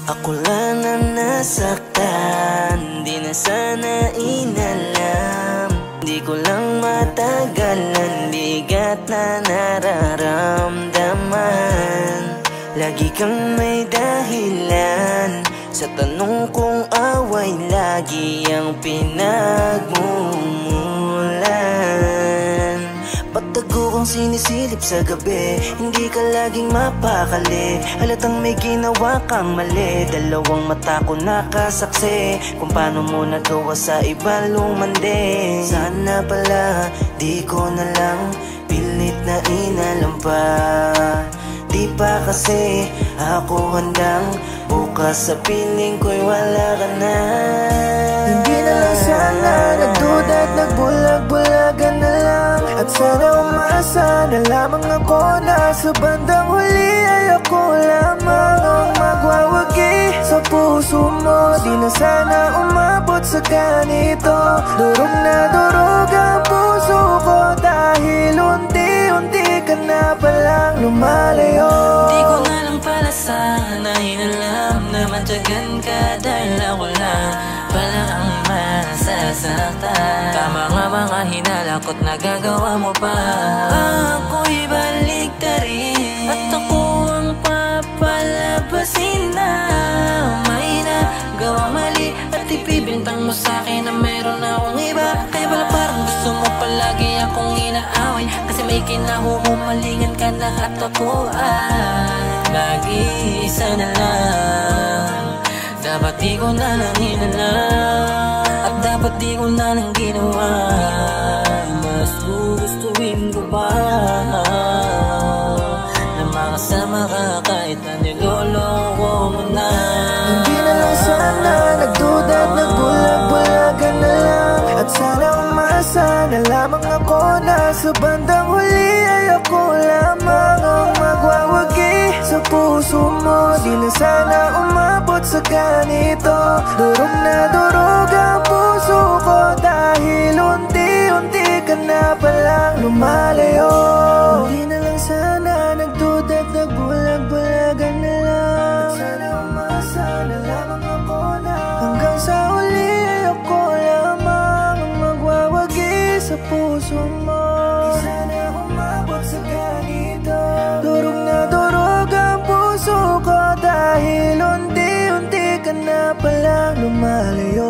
Ako lang ang nasaktan, di na sana inalam. Di ko lang matagalan, bigat na nararamdaman. Lagi kang may dahilan, sa tanong kong away lagi ang pinagmumulan. Pagtago kong sinisilip sa gabi, hindi ka laging mapakali. Halatang may ginawa kang mali, dalawang mata ko nakasaksi kung paano mo nagawa sa iba lumandi. Sana pala di ko na lang pilit na inalam pa. Di pa kasi ako handang bukas sa piling ko'y wala ka na. Hindi na lang sana nagduda at nagbulag-bulagan na lang. At sana umasa na lamang ako na sa bandang huli ay ako lamang ang magwawagi sa puso mo. Di na sana umabot sa ganito. Durog na durog ang puso ko dahil unti-unti ka na palang lumalayo. Di ko na lang pala sana inalam na matyagan ka dahil ako lang pala ang masasaktan. Tama nga mga hinala ko't nagagawa mo pa ako'y baliktarin at ako ang papalabasin na may nagawa mali. At ipibintang mo sa'kin na meron akong iba. Kaya pala parang gusto mo palagi akong inaaway, kasi may kinahuhumalingan ka na at ako ay nag-iisa na lang. Dapat di ko na lang inalam, at dapat di ko na lang ginawa. Mas gugustuhin ko pa na makasama ka kahit na niloloko mo na. Hindi na lang sana nagduda at nagbulag-bulagan na lang. At sana umasa na lamang ako na sa bandang huli ay ako lamang ang magwawagi sa puso mo. Di na sana umabot sa ganito. Durog na durog ang puso ko dahil unti-unti ka na palang lumalayo. Hindi na lang sana nagduda at nagbulag-bulagan na lang. At sana umasa na lamang ako na hanggang sa uli ay ako lamang ang magwawagi sa puso mo. Di sana umabot sa ganito. Durog na durog ang puso ko dahil unti-unti ka na palang lumalayo.